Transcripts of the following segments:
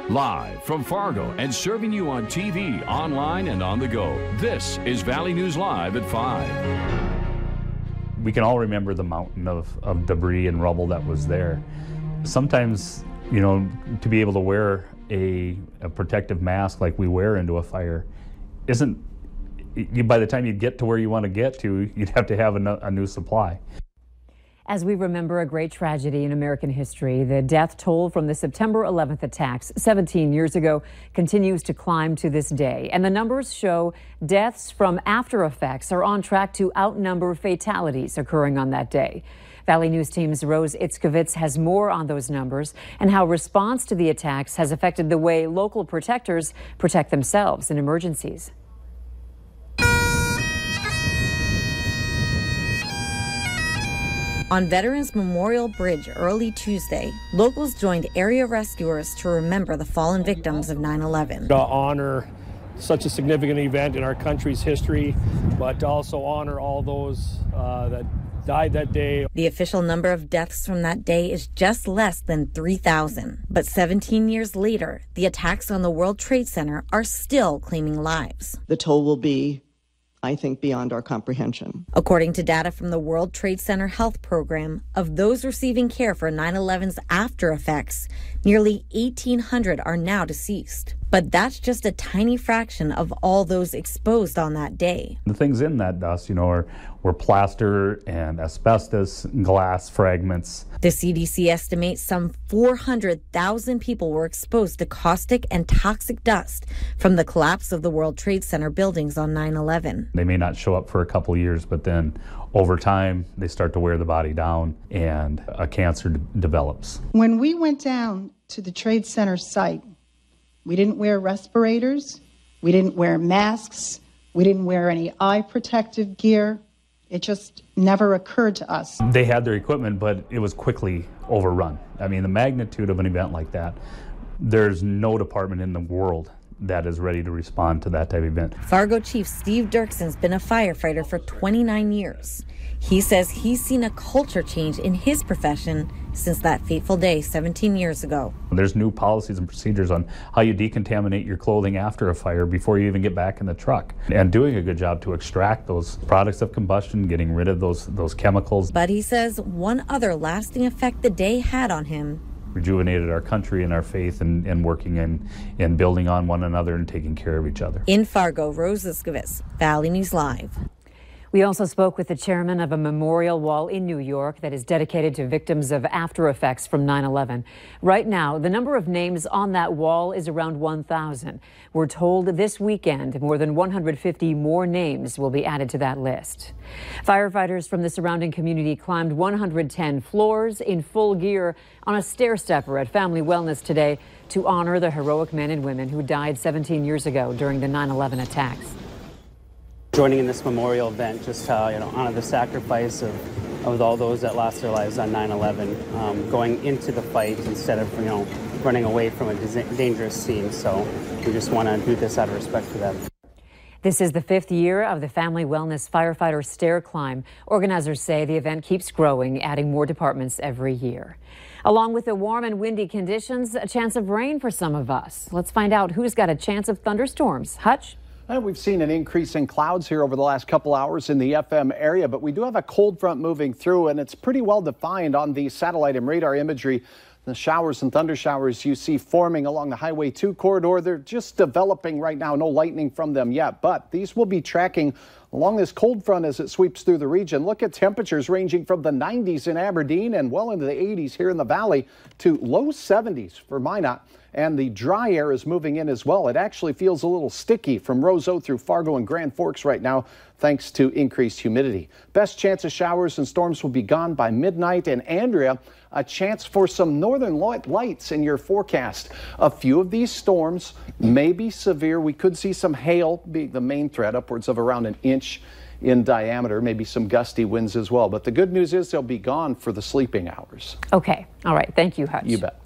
Live from Fargo and serving you on TV, online, and on the go, this is Valley News Live at 5. We can all remember the mountain of debris and rubble that was there. Sometimes, you know, to be able to wear a protective mask like we wear into a fire isn't, by the time you get to where you want to get to, you'd have to have a new supply. As we remember a great tragedy in American history, the death toll from the September 11th attacks 17 years ago continues to climb to this day. And the numbers show deaths from after effects are on track to outnumber fatalities occurring on that day. Valley News Team's Rose Itzkovitz has more on those numbers and how response to the attacks has affected the way local protectors protect themselves in emergencies. On Veterans Memorial Bridge early Tuesday, locals joined area rescuers to remember the fallen victims of 9/11. To honor such a significant event in our country's history, but to also honor all those that died that day. The official number of deaths from that day is just less than 3,000. But 17 years later, the attacks on the World Trade Center are still claiming lives. The toll will be, I think, beyond our comprehension. According to data from the World Trade Center Health Program, of those receiving care for 9/11's after effects, nearly 1,800 are now deceased. But that's just a tiny fraction of all those exposed on that day. The things in that dust, you know, were plaster and asbestos, glass fragments. The CDC estimates some 400,000 people were exposed to caustic and toxic dust from the collapse of the World Trade Center buildings on 9/11. They may not show up for a couple years, but then over time, they start to wear the body down and a cancer develops. When we went down to the Trade Center site, we didn't wear respirators, we didn't wear masks, we didn't wear any eye protective gear. It just never occurred to us. They had their equipment, but it was quickly overrun. I mean, the magnitude of an event like that, there's no department in the world that is ready to respond to that type of event. Fargo Chief Steve Dirkson's been a firefighter for 29 years. He says he's seen a culture change in his profession since that fateful day 17 years ago. There's new policies and procedures on how you decontaminate your clothing after a fire before you even get back in the truck, and doing a good job to extract those products of combustion, getting rid of those chemicals. But he says one other lasting effect the day had on him: rejuvenated our country and our faith and working and building on one another and taking care of each other. In Fargo, Rose Itzkovitz, Valley News Live. We also spoke with the chairman of a memorial wall in New York that is dedicated to victims of after effects from 9/11. Right now, the number of names on that wall is around 1,000. We're told this weekend more than 150 more names will be added to that list. Firefighters from the surrounding community climbed 110 floors in full gear on a stair-stepper at Family Wellness today to honor the heroic men and women who died 17 years ago during the 9/11 attacks. Joining in this memorial event, just honor the sacrifice of all those that lost their lives on 9/11, going into the fight instead of running away from a dangerous scene. So we just want to do this out of respect for them. This is the 5th year of the Family Wellness Firefighter Stair Climb. Organizers say the event keeps growing, adding more departments every year. Along with the warm and windy conditions, a chance of rain for some of us. Let's find out who's got a chance of thunderstorms. Hutch? We've seen an increase in clouds here over the last couple hours in the FM area, but we do have a cold front moving through, and it's pretty well defined on the satellite and radar imagery. The showers and thunder showers you see forming along the Highway 2 corridor, they're just developing right now. No lightning from them yet, but these will be tracking along this cold front as it sweeps through the region. Look at temperatures ranging from the 90s in Aberdeen and well into the 80s here in the valley to low 70s for Minot. And the dry air is moving in as well. It actually feels a little sticky from Roseau through Fargo and Grand Forks right now, thanks to increased humidity. Best chance of showers and storms will be gone by midnight. And Andrea, a chance for some northern lights in your forecast. A few of these storms may be severe. We could see some hail being the main threat, upwards of around an inch in diameter, maybe some gusty winds as well. But the good news is they'll be gone for the sleeping hours. Okay. All right. Thank you, Hutch. You bet.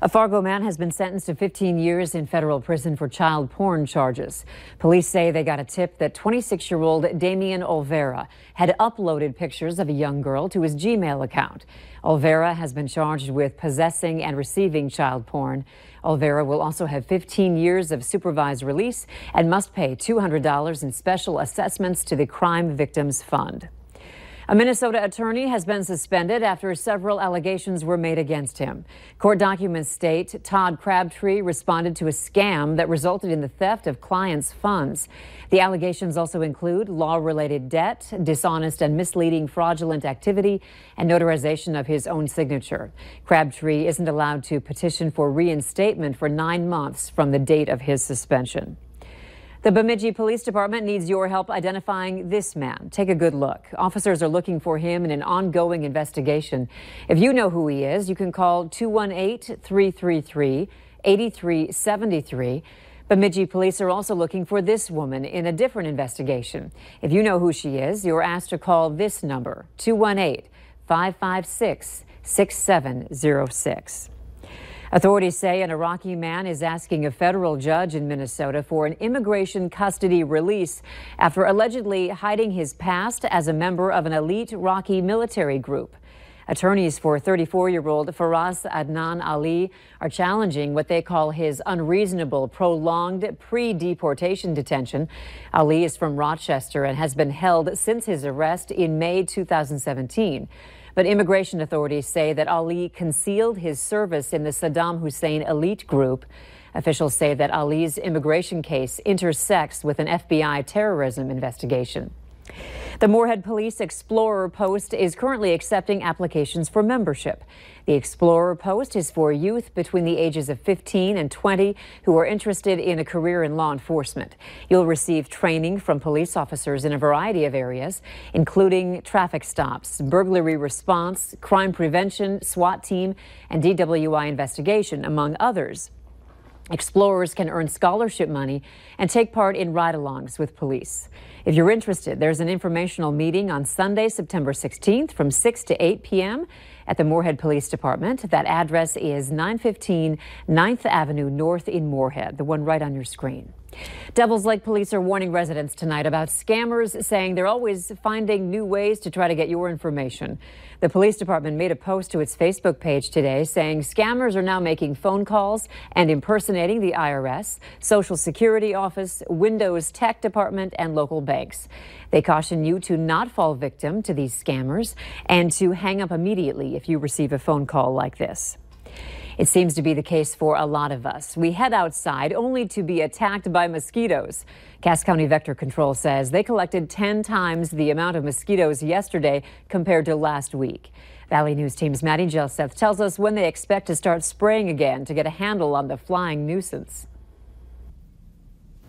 A Fargo man has been sentenced to 15 years in federal prison for child porn charges. Police say they got a tip that 26-year-old Damian Olvera had uploaded pictures of a young girl to his Gmail account. Olvera has been charged with possessing and receiving child porn. Olvera will also have 15 years of supervised release and must pay $200 in special assessments to the Crime Victims Fund. A Minnesota attorney has been suspended after several allegations were made against him. Court documents state Todd Crabtree responded to a scam that resulted in the theft of clients' funds. The allegations also include law-related debt, dishonest and misleading fraudulent activity, and notarization of his own signature. Crabtree isn't allowed to petition for reinstatement for 9 months from the date of his suspension. The Bemidji Police Department needs your help identifying this man. Take a good look. Officers are looking for him in an ongoing investigation. If you know who he is, you can call 218-333-8373. Bemidji police are also looking for this woman in a different investigation. If you know who she is, you're asked to call this number, 218-556-6706. Authorities say an Iraqi man is asking a federal judge in Minnesota for an immigration custody release after allegedly hiding his past as a member of an elite Iraqi military group. Attorneys for 34-year-old Faraz Adnan Ali are challenging what they call his unreasonable, prolonged pre-deportation detention. Ali is from Rochester and has been held since his arrest in May 2017. But immigration authorities say that Ali concealed his service in the Saddam Hussein elite group. Officials say that Ali's immigration case intersects with an FBI terrorism investigation. The Moorhead Police Explorer Post is currently accepting applications for membership. The Explorer Post is for youth between the ages of 15 and 20 who are interested in a career in law enforcement. You'll receive training from police officers in a variety of areas, including traffic stops, burglary response, crime prevention, SWAT team, and DWI investigation, among others. Explorers can earn scholarship money and take part in ride-alongs with police. If you're interested, there's an informational meeting on Sunday, September 16th from 6 to 8 p.m. at the Moorhead Police Department. That address is 915 9th Avenue North in Moorhead, the one right on your screen. Devils Lake police are warning residents tonight about scammers, saying they're always finding new ways to try to get your information. The police department made a post to its Facebook page today saying scammers are now making phone calls and impersonating the IRS, Social Security Office, Windows Tech Department, and local banks. They caution you to not fall victim to these scammers and to hang up immediately if you receive a phone call like this. It seems to be the case for a lot of us. We head outside only to be attacked by mosquitoes. Cass County Vector Control says they collected 10 times the amount of mosquitoes yesterday compared to last week. Valley News Team's Maddie Jelseth tells us when they expect to start spraying again to get a handle on the flying nuisance.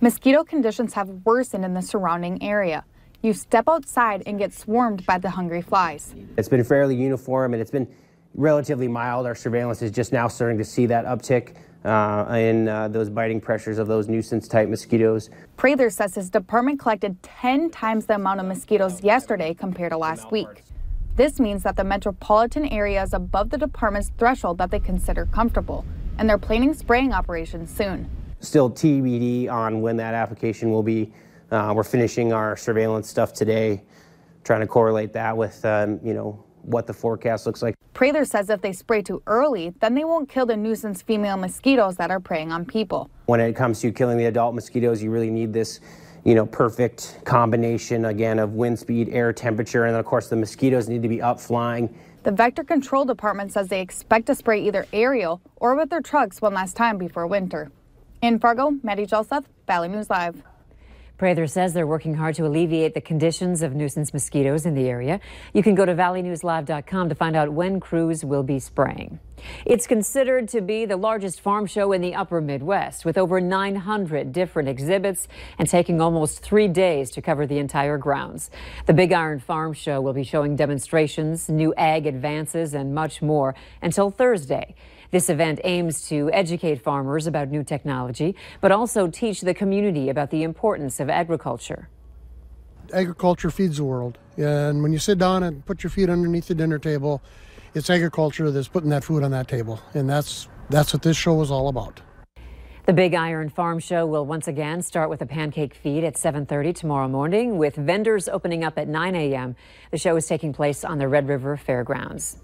Mosquito conditions have worsened in the surrounding area. You step outside and get swarmed by the hungry flies. It's been fairly uniform and it's been relatively mild. Our surveillance is just now starting to see that uptick in those biting pressures of those nuisance-type mosquitoes. Prather says his department collected 10 times the amount of mosquitoes yesterday compared to last week. This means that the metropolitan area is above the department's threshold that they consider comfortable, and they're planning spraying operations soon. Still TBD on when that application will be. We're finishing our surveillance stuff today, trying to correlate that with, what the forecast looks like. Prather says if they spray too early, then they won't kill the nuisance female mosquitoes that are preying on people. When it comes to killing the adult mosquitoes, you really need this, perfect combination, again, of wind speed, air temperature, and then, of course, the mosquitoes need to be up flying. The Vector Control Department says they expect to spray either aerial or with their trucks one last time before winter. In Fargo, Maddie Jelseth, Valley News Live. Prather says they're working hard to alleviate the conditions of nuisance mosquitoes in the area. You can go to valleynewslive.com to find out when crews will be spraying. It's considered to be the largest farm show in the upper Midwest, with over 900 different exhibits and taking almost 3 days to cover the entire grounds. The Big Iron Farm Show will be showing demonstrations, new ag advances, and much more until Thursday. This event aims to educate farmers about new technology, but also teach the community about the importance of agriculture. Agriculture feeds the world, and when you sit down and put your feet underneath the dinner table, it's agriculture that's putting that food on that table, and that's That's what this show is all about. The Big Iron Farm Show will once again start with a pancake feed at 7:30 tomorrow morning, with vendors opening up at 9 a.m. The show is taking place on the Red River Fairgrounds.